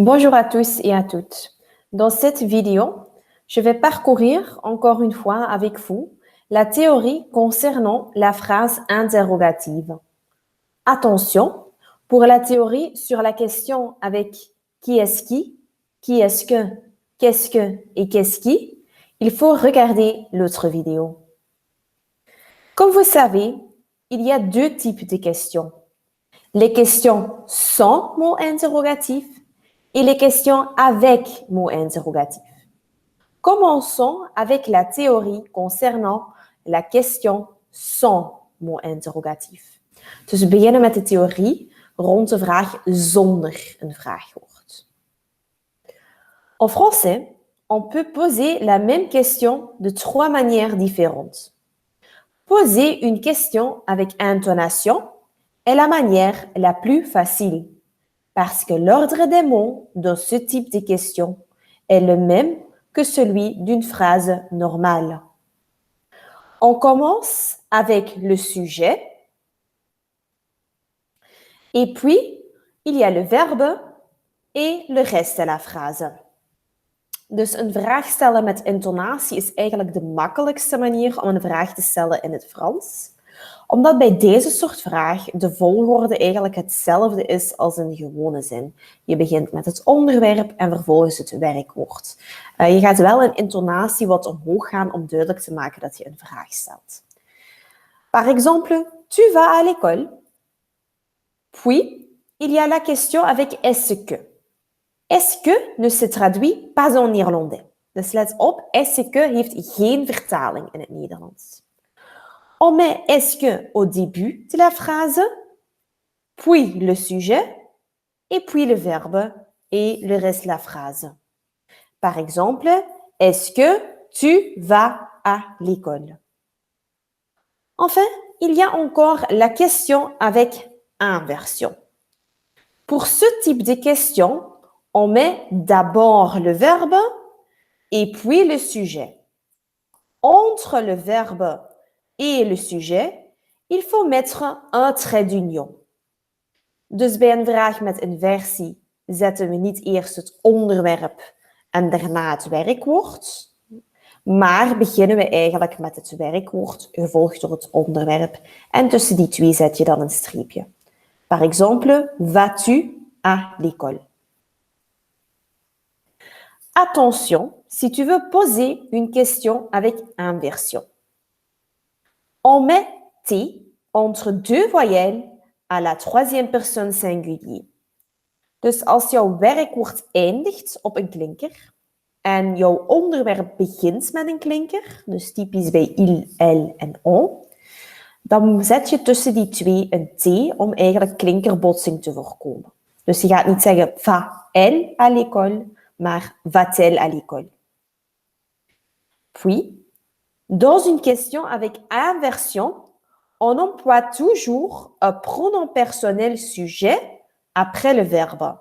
Bonjour à tous et à toutes. Dans cette vidéo, je vais parcourir encore une fois avec vous la théorie concernant la phrase interrogative. Attention, pour la théorie sur la question avec qui est-ce que, qu'est-ce que et qu'est-ce qui, il faut regarder l'autre vidéo. Comme vous savez, il y a deux types de questions. Les questions sans mot interrogatif et les questions avec mot interrogatif. Commençons avec la théorie concernant la question sans mot interrogatif. Dus we beginnen met de theorie rond de vraag zonder een vraagwoord. En français, on peut poser la même question de trois manières différentes. Poser une question avec intonation est la manière la plus facile parce que l'ordre des mots dans ce type de question est le même que celui d'une phrase normale. On commence avec le sujet et puis il y a le verbe et le reste de la phrase. Dus een vraag stellen met intonatie is eigenlijk de makkelijkste manier om een vraag te stellen in het Frans. Omdat bij deze soort vraag de volgorde eigenlijk hetzelfde is als in de gewone zin. Je begint met het onderwerp en vervolgens het werkwoord. Je gaat wel een intonatie wat omhoog gaan om duidelijk te maken dat je een vraag stelt. Par exemple, tu vas à l'école. Puis, il y a la question avec est-ce que. Est-ce que ne se traduit pas en néerlandais. Dus let op, est-ce que heeft geen vertaling in het Nederlands. On met est-ce que au début de la phrase, puis le sujet, et puis le verbe et le reste de la phrase. Par exemple, est-ce que tu vas à l'école? Enfin, il y a encore la question avec inversion. Pour ce type de question, on met d'abord le verbe et puis le sujet. Entre le verbe et le sujet, il faut mettre un trait d'union. Dus bij een vraag met inversie zetten we niet eerst het onderwerp en daarna het werkwoord, maar beginnen we eigenlijk met het werkwoord, gevolgd door het onderwerp, en tussen die twee zet je dan een streepje. Par exemple, vas-tu à l'école? Attention, si tu veux poser une question avec inversion. On met T entre deux voyelles à la troisième personne singulier. Dus als jouw werkwoord eindigt op een klinker en jouw onderwerp begint met een klinker, dus typisch bij il, elle en on, dan zet je tussen die twee een T om eigenlijk klinkerbotsing te voorkomen. Dus je gaat niet zeggen va-elle à l'école, maar va-t-elle à l'école. Puis, dans une question avec inversion, on emploie toujours un pronom personnel sujet après le verbe.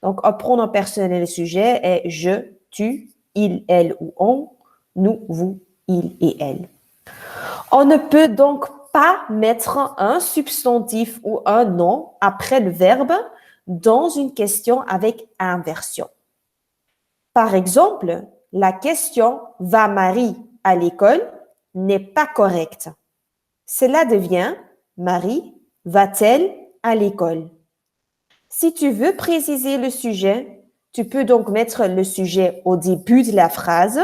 Donc, un pronom personnel sujet est je, tu, il, elle ou on, nous, vous, il et elle. On ne peut donc pas mettre un substantif ou un nom après le verbe dans une question avec inversion. Par exemple, la question « Va Marie à l'école ?» n'est pas correcte. Cela devient « Marie va-t-elle à l'école ?» Si tu veux préciser le sujet, tu peux donc mettre le sujet au début de la phrase,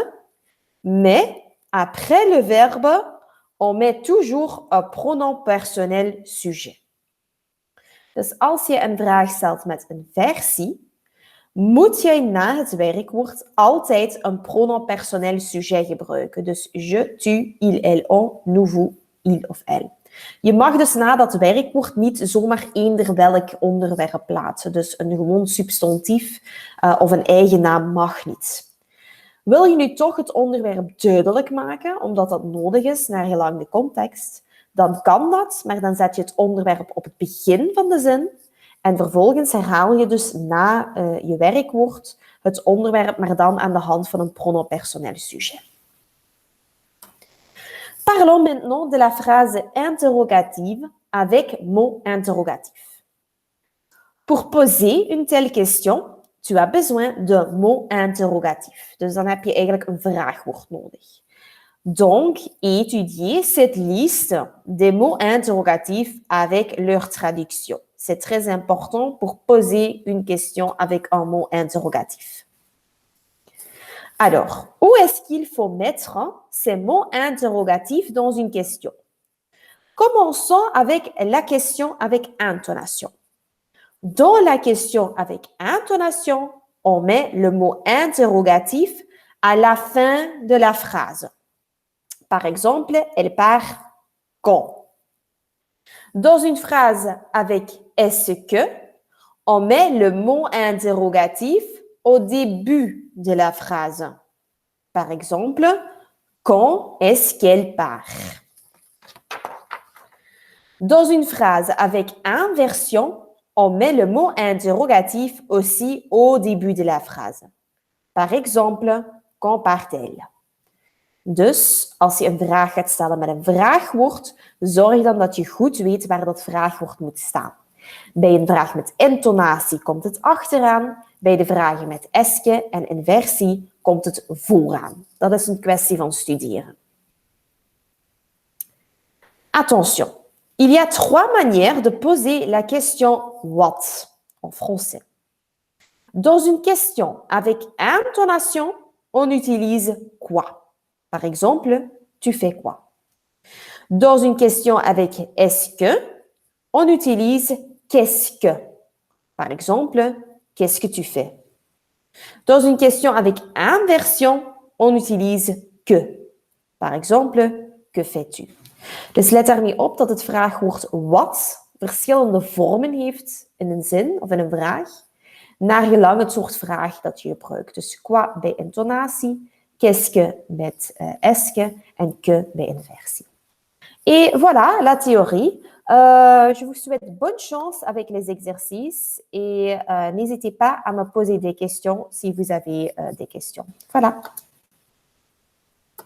mais après le verbe, on met toujours un pronom personnel sujet. Dus als je een vraag stelt met een versie, moet je na het werkwoord altijd een pronom personnel sujet gebruiken. Dus je, tu, il, elle, on, nous, vous, il of elle. Je mag dus na dat werkwoord niet zomaar eender welk onderwerp plaatsen. Dus een gewoon substantief of een eigen naam mag niet. Wil je nu toch het onderwerp duidelijk maken, omdat dat nodig is naar gelang de context, dan kan dat, maar dan zet je het onderwerp op het begin van de zin en vervolgens herhaal je dus na je werkwoord het onderwerp, maar dan aan de hand van een pronom personnel sujet. Parlons maintenant de la phrase interrogative avec mot interrogatif. Pour poser une telle question, tu as besoin d'un mot interrogatif. Dus dan heb je eigenlijk een vraagwoord nodig. Donc, étudier cette liste des mots interrogatifs avec leur traduction. C'est très important pour poser une question avec un mot interrogatif. Alors, où est-ce qu'il faut mettre ces mots interrogatifs dans une question? Commençons avec la question avec intonation. Dans la question avec intonation, on met le mot interrogatif à la fin de la phrase. Par exemple, elle part quand. Dans une phrase avec est-ce que, on met le mot interrogatif au début de la phrase. Par exemple, quand est-ce qu'elle part? Dans une phrase avec inversion, on met le mot interrogatif aussi au début de la phrase. Par exemple, quand part-elle? Dus als je een vraag gaat stellen met een vraagwoord, zorg dan dat je goed weet waar dat vraagwoord moet staan. Bij een vraag met intonatie komt het achteraan. Bij de vragen met est-ce en inversie komt het vooraan. Dat is een kwestie van studeren. Attention, il y a 3 manières de poser la question what en français. Dans une question avec intonation, on utilise quoi? Par exemple, tu fais quoi? Dans une question avec est-ce que, on utilise qu'est-ce que? Par exemple, qu'est-ce que tu fais? Dans une question avec inversion, on utilise que. Par exemple, que fais-tu? Dus let daarmee op dat het vraagwoord what verschillende vormen heeft in een zin of in een vraag, naar gelang het soort vraag dat je gebruikt. Dus quoi bij intonatie, qu'est-ce que met est-ce que en que bij inversie. Et voilà la théorie. Je vous souhaite bonne chance avec les exercices et n'hésitez pas à me poser des questions si vous avez des questions. Voilà.